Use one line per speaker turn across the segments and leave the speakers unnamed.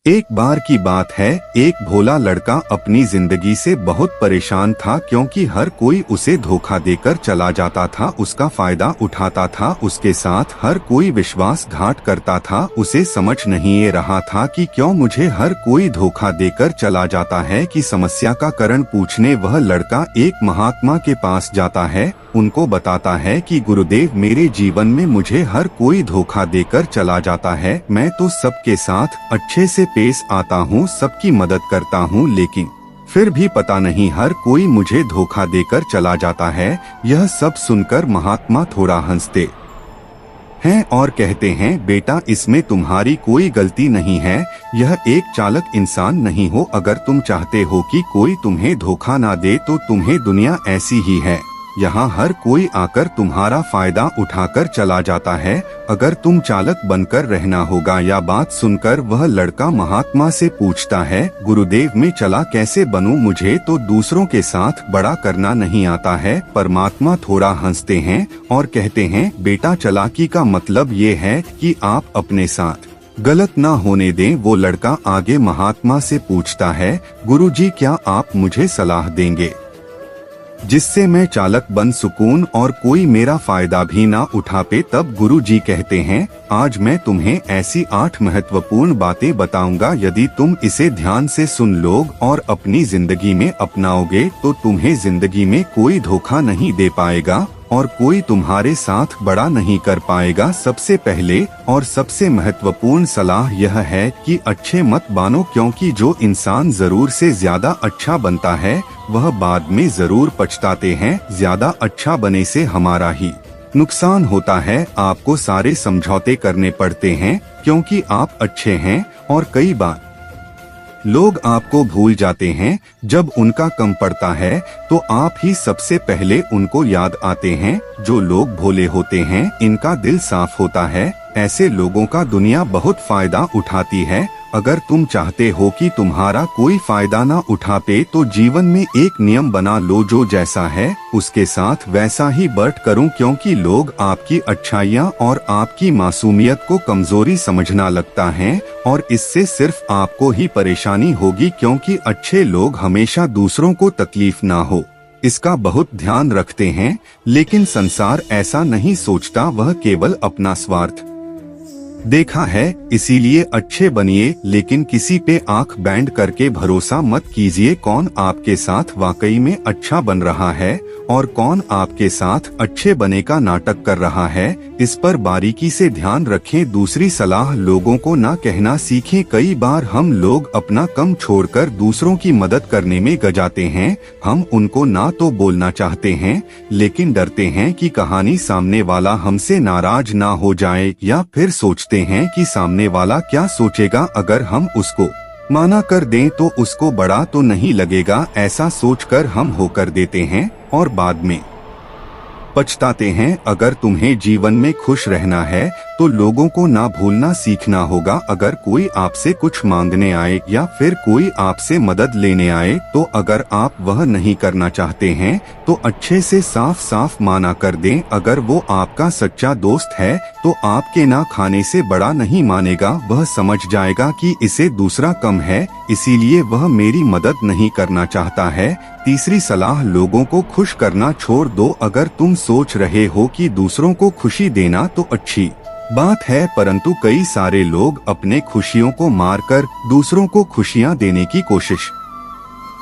एक बार की बात है, एक भोला लड़का अपनी जिंदगी से बहुत परेशान था क्योंकि हर कोई उसे धोखा देकर चला जाता था, उसका फायदा उठाता था, उसके साथ हर कोई विश्वासघात करता था। उसे समझ नहीं रहा था कि क्यों मुझे हर कोई धोखा देकर चला जाता है। कि समस्या का कारण पूछने वह लड़का एक महात्मा के पास जाता है, उनको बताता है कि गुरुदेव, मेरे जीवन में मुझे हर कोई धोखा देकर चला जाता है। मैं तो सबके साथ अच्छे से पेश आता हूँ, सबकी मदद करता हूँ, लेकिन फिर भी पता नहीं हर कोई मुझे धोखा देकर चला जाता है। यह सब सुनकर महात्मा थोड़ा हंसते हैं और कहते हैं, बेटा, इसमें तुम्हारी कोई गलती नहीं है। यह एक चालाक इंसान नहीं हो। अगर तुम चाहते हो कि कोई तुम्हें धोखा ना दे तो तुम्हें दुनिया ऐसी ही है। यहाँ हर कोई आकर तुम्हारा फायदा उठाकर चला जाता है। अगर तुम चालाक बनकर रहना होगा। या बात सुनकर वह लड़का महात्मा से पूछता है, गुरुदेव, मैं चालाक कैसे बनूं? मुझे तो दूसरों के साथ बड़ा करना नहीं आता है। परमात्मा थोड़ा हंसते हैं और कहते हैं, बेटा, चालाकी का मतलब ये है कि आप अपने साथ गलत ना होने दें। वो लड़का आगे महात्मा से पूछता है, गुरुजी, क्या आप मुझे सलाह देंगे जिससे मैं चालाक बन सकूं और कोई मेरा फायदा भी ना उठा पे? तब गुरुजी कहते हैं, आज मैं तुम्हें ऐसी 8 महत्वपूर्ण बातें बताऊंगा। यदि तुम इसे ध्यान से सुन लोगे और अपनी जिंदगी में अपनाओगे तो तुम्हें जिंदगी में कोई धोखा नहीं दे पाएगा और कोई तुम्हारे साथ बड़ा नहीं कर पाएगा। सबसे पहले और सबसे महत्वपूर्ण सलाह यह है कि अच्छे मत बनो, क्योंकि जो इंसान जरूर से ज्यादा अच्छा बनता है वह बाद में जरूर पछताते हैं। ज्यादा अच्छा बने से हमारा ही नुकसान होता है। आपको सारे समझौते करने पड़ते हैं क्योंकि आप अच्छे हैं और कई बार लोग आपको भूल जाते हैं। जब उनका कम पड़ता है तो आप ही सबसे पहले उनको याद आते हैं। जो लोग भोले होते हैं, इनका दिल साफ होता है। ऐसे लोगों का दुनिया बहुत फायदा उठाती है। अगर तुम चाहते हो कि तुम्हारा कोई फायदा ना उठा पे तो जीवन में एक नियम बना लो, जो जैसा है उसके साथ वैसा ही बर्त करूं, क्योंकि लोग आपकी अच्छाइयाँ और आपकी मासूमियत को कमजोरी समझना लगता है और इससे सिर्फ आपको ही परेशानी होगी, क्योंकि अच्छे लोग हमेशा दूसरों को तकलीफ ना हो इसका बहुत ध्यान रखते हैं। लेकिन संसार ऐसा नहीं सोचता, वह केवल अपना स्वार्थ देखा है। इसीलिए अच्छे बनिए, लेकिन किसी पे आंख बैंड करके भरोसा मत कीजिए। कौन आपके साथ वाकई में अच्छा बन रहा है और कौन आपके साथ अच्छे बने का नाटक कर रहा है, इस पर बारीकी से ध्यान रखें। दूसरी सलाह, लोगों को ना कहना सीखें। कई बार हम लोग अपना कम छोड़कर दूसरों की मदद करने में गजाते हैं। हम उनको ना तो बोलना चाहते हैं, लेकिन डरते हैं कि कहानी सामने वाला हमसे नाराज ना हो जाए, या फिर सोचते हैं कि सामने वाला क्या सोचेगा अगर हम उसको माना कर दें तो उसको बड़ा तो नहीं लगेगा। ऐसा सोचकर हम होकर देते हैं और बाद में पछताते हैं। अगर तुम्हें जीवन में खुश रहना है तो लोगों को ना भूलना सीखना होगा। अगर कोई आपसे कुछ मांगने आए या फिर कोई आपसे मदद लेने आए तो अगर आप वह नहीं करना चाहते हैं तो अच्छे से साफ साफ माना कर दें। अगर वो आपका सच्चा दोस्त है तो आपके ना खाने से बड़ा नहीं मानेगा। वह समझ जाएगा कि इसे दूसरा कम है, इसीलिए वह मेरी मदद नहीं करना चाहता है। तीसरी सलाह, लोगों को खुश करना छोड़ दो। अगर तुम सोच रहे हो कि दूसरों को खुशी देना तो अच्छी बात है, परंतु कई सारे लोग अपने खुशियों को मारकर दूसरों को खुशियां देने की कोशिश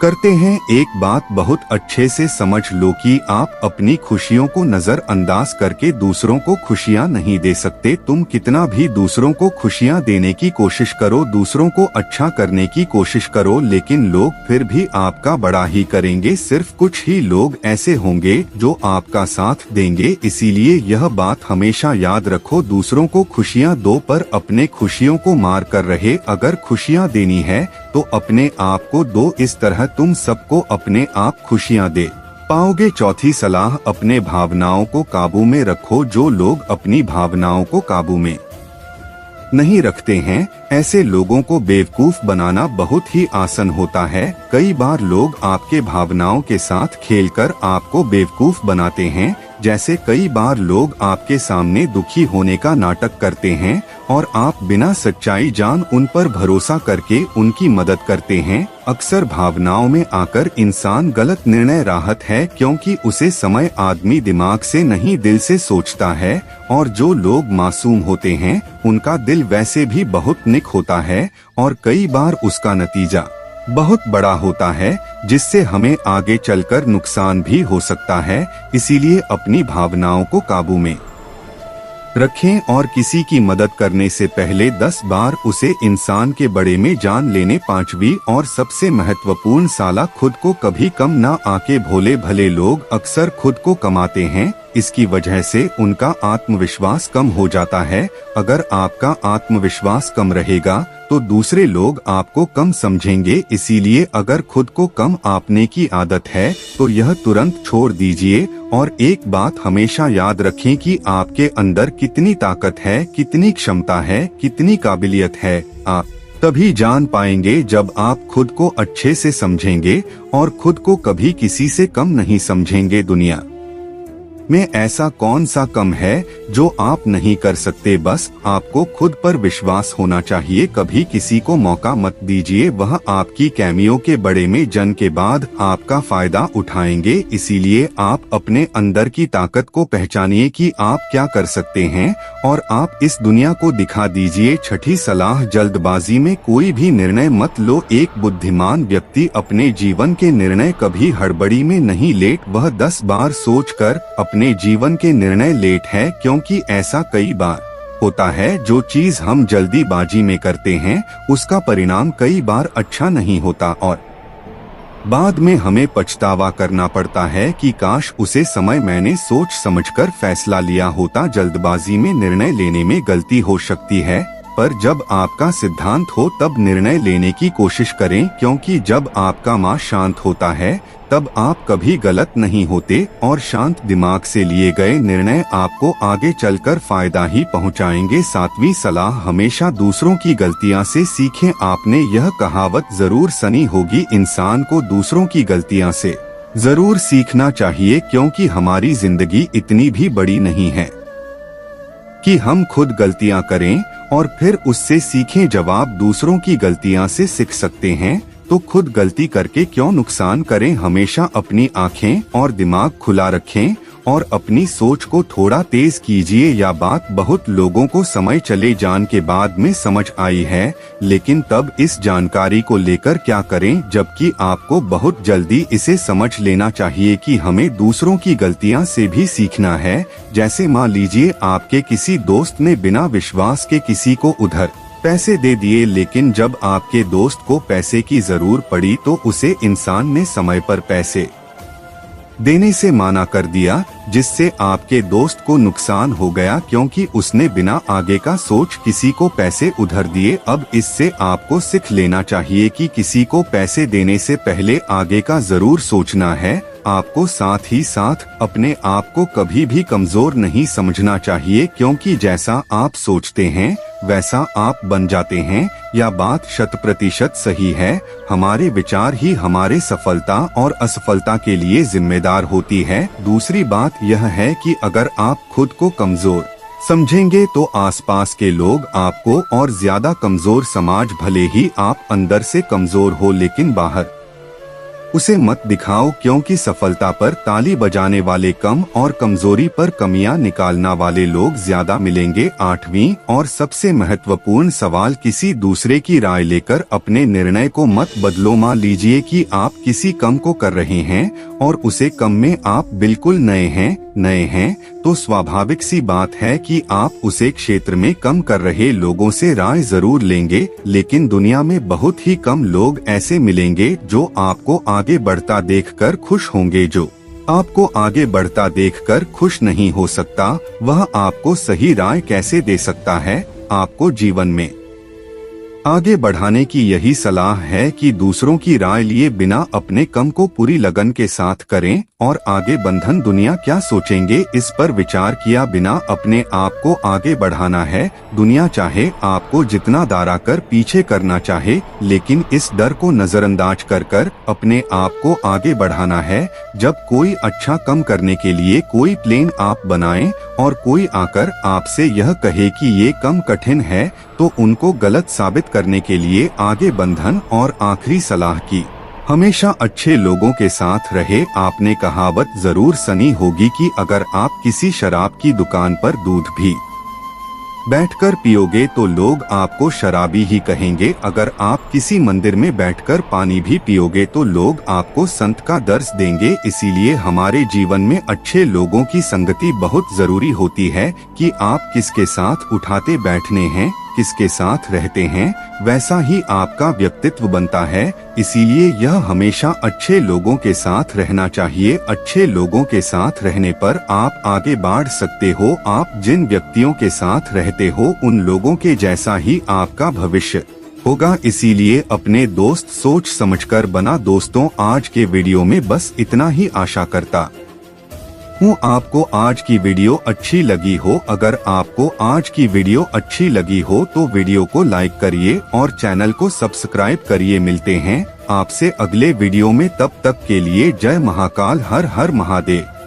करते हैं। एक बात बहुत अच्छे से समझ लो कि आप अपनी खुशियों को नजरअंदाज करके दूसरों को खुशियां नहीं दे सकते। तुम कितना भी दूसरों को खुशियां देने की कोशिश करो, दूसरों को अच्छा करने की कोशिश करो, लेकिन लोग फिर भी आपका बड़ा ही करेंगे। सिर्फ कुछ ही लोग ऐसे होंगे जो आपका साथ देंगे। इसीलिए यह बात हमेशा याद रखो, दूसरों को खुशियां दो पर अपने खुशियों को मार कर रहे। अगर खुशियां देनी है तो अपने आप को दो, इस तरह तुम सबको अपने आप खुशियां दे पाओगे। चौथी सलाह, अपने भावनाओं को काबू में रखो। जो लोग अपनी भावनाओं को काबू में नहीं रखते हैं, ऐसे लोगों को बेवकूफ बनाना बहुत ही आसान होता है। कई बार लोग आपके भावनाओं के साथ खेलकर आपको बेवकूफ बनाते हैं। जैसे कई बार लोग आपके सामने दुखी होने का नाटक करते हैं और आप बिना सच्चाई जान उन पर भरोसा करके उनकी मदद करते हैं। अक्सर भावनाओं में आकर इंसान गलत निर्णय राहत है, क्योंकि उसे समय आदमी दिमाग से नहीं दिल से सोचता है। और जो लोग मासूम होते हैं उनका दिल वैसे भी बहुत नेक होता है और कई बार उसका नतीजा बहुत बड़ा होता है, जिससे हमें आगे चलकर नुकसान भी हो सकता है। इसीलिए अपनी भावनाओं को काबू में रखें और किसी की मदद करने से पहले 10 बार उसे इंसान के बड़े में जान लेने। 5वीं और सबसे महत्वपूर्ण साला, खुद को कभी कम ना आके। भोले भले लोग अक्सर खुद को कमाते हैं, इसकी वजह से उनका आत्मविश्वास कम हो जाता है। अगर आपका आत्मविश्वास कम रहेगा तो दूसरे लोग आपको कम समझेंगे। इसीलिए अगर खुद को कम आंकने की आदत है तो यह तुरंत छोड़ दीजिए। और एक बात हमेशा याद रखें कि आपके अंदर कितनी ताकत है, कितनी क्षमता है, कितनी काबिलियत है, आप तभी जान पाएंगे जब आप खुद को अच्छे से समझेंगे और खुद को कभी किसी से कम नहीं समझेंगे। दुनिया में ऐसा कौन सा कम है जो आप नहीं कर सकते। बस आपको खुद पर विश्वास होना चाहिए। कभी किसी को मौका मत दीजिए, वह आपकी कमियों के बड़े में जन के बाद आपका फायदा उठाएंगे। इसीलिए आप अपने अंदर की ताकत को पहचानिए कि आप क्या कर सकते हैं और आप इस दुनिया को दिखा दीजिए। 6ठी सलाह, जल्दबाजी में कोई भी निर्णय मत लो। एक बुद्धिमान व्यक्ति अपने जीवन के निर्णय कभी हड़बड़ी में नहीं लेट, वह 10 बार सोचकर अपने जीवन के निर्णय लेट है। क्योंकि ऐसा कई बार होता है, जो चीज हम जल्दीबाजी में करते हैं उसका परिणाम कई बार अच्छा नहीं होता और बाद में हमें पछतावा करना पड़ता है कि काश उसे समय मैंने सोच समझकर फैसला लिया होता। जल्दबाजी में निर्णय लेने में गलती हो सकती है, पर जब आपका सिद्धांत हो तब निर्णय लेने की कोशिश करें। क्योंकि जब आपका मन शांत होता है तब आप कभी गलत नहीं होते और शांत दिमाग से लिए गए निर्णय आपको आगे चलकर फायदा ही पहुंचाएंगे। 7वीं सलाह, हमेशा दूसरों की गलतियां से सीखें। आपने यह कहावत जरूर सुनी होगी, इंसान को दूसरों की गलतियां से जरूर सीखना चाहिए, क्योंकि हमारी जिंदगी इतनी भी बड़ी नहीं है कि हम खुद गलतियां करें और फिर उससे सीखें। जवाब, दूसरों की गलतियां से सीख सकते हैं तो खुद गलती करके क्यों नुकसान करें। हमेशा अपनी आंखें और दिमाग खुला रखें और अपनी सोच को थोड़ा तेज कीजिए। यह बात बहुत लोगों को समय चले जाने के बाद में समझ आई है, लेकिन तब इस जानकारी को लेकर क्या करें, जबकि आपको बहुत जल्दी इसे समझ लेना चाहिए कि हमें दूसरों की गलतियां से भी सीखना है। जैसे मान लीजिए आपके किसी दोस्त ने बिना विश्वास के किसी को उधार पैसे दे दिए, लेकिन जब आपके दोस्त को पैसे की जरूरत पड़ी तो उसे इंसान ने समय पर पैसे देने से माना कर दिया, जिससे आपके दोस्त को नुकसान हो गया, क्योंकि उसने बिना आगे का सोच किसी को पैसे उधार दिए। अब इससे आपको सीख लेना चाहिए कि किसी को पैसे देने से पहले आगे का जरूर सोचना है। आपको साथ ही साथ अपने आप को कभी भी कमजोर नहीं समझना चाहिए, क्योंकि जैसा आप सोचते हैं वैसा आप बन जाते हैं। यह बात 100% सही है। हमारे विचार ही हमारे सफलता और असफलता के लिए जिम्मेदार होती है। दूसरी बात यह है कि अगर आप खुद को कमजोर समझेंगे तो आसपास के लोग आपको और ज्यादा कमजोर समाज। भले ही आप अंदर से कमजोर हो लेकिन बाहर उसे मत दिखाओ, क्योंकि सफलता पर ताली बजाने वाले कम और कमजोरी पर कमियां निकालना वाले लोग ज्यादा मिलेंगे। 8वीं और सबसे महत्वपूर्ण सवाल, किसी दूसरे की राय लेकर अपने निर्णय को मत बदलो। मान लीजिए कि आप किसी कम को कर रहे हैं और उसे कम में आप बिल्कुल नए हैं तो स्वाभाविक सी बात है कि आप उसे क्षेत्र में कम कर रहे लोगों से राय जरूर लेंगे, लेकिन दुनिया में बहुत ही कम लोग ऐसे मिलेंगे जो आपको आगे बढ़ता देखकर खुश होंगे। जो आपको आगे बढ़ता देखकर खुश नहीं हो सकता, वह आपको सही राय कैसे दे सकता है। आपको जीवन में आगे बढ़ाने की यही सलाह है कि दूसरों की राय लिए बिना अपने कम को पूरी लगन के साथ करें और आगे बंधन दुनिया क्या सोचेंगे इस पर विचार किया बिना अपने आप को आगे बढ़ाना है। दुनिया चाहे आपको जितना दारा कर पीछे करना चाहे, लेकिन इस डर को नजरअंदाज कर अपने आप को आगे बढ़ाना है। जब कोई अच्छा कम करने के लिए कोई प्लान आप बनाएं और कोई आकर आपसे यह कहे कि ये कम कठिन है, तो उनको गलत साबित करने के लिए आगे बंधन और आखिरी सलाह की हमेशा अच्छे लोगों के साथ रहे। आपने कहावत जरूर सुनी होगी कि अगर आप किसी शराब की दुकान पर दूध भी बैठकर पियोगे तो लोग आपको शराबी ही कहेंगे। अगर आप किसी मंदिर में बैठकर पानी भी पियोगे तो लोग आपको संत का दर्ज देंगे। इसीलिए हमारे जीवन में अच्छे लोगों की संगति बहुत जरूरी होती है कि आप किसके साथ उठाते बैठने हैं, किसके साथ रहते हैं, वैसा ही आपका व्यक्तित्व बनता है। इसीलिए यह हमेशा अच्छे लोगों के साथ रहना चाहिए। अच्छे लोगों के साथ रहने पर आप आगे बढ़ सकते हो। आप जिन व्यक्तियों के साथ रहते हो उन लोगों के जैसा ही आपका भविष्य होगा। इसीलिए अपने दोस्त सोच समझकर बना। दोस्तों, आज के वीडियो में बस इतना ही आशा करता हूँ आपको आज की वीडियो अच्छी लगी हो। अगर आपको आज की वीडियो अच्छी लगी हो तो वीडियो को लाइक करिए और चैनल को सब्सक्राइब करिए। मिलते हैं आपसे अगले वीडियो में, तब तक के लिए जय महाकाल, हर हर महादेव।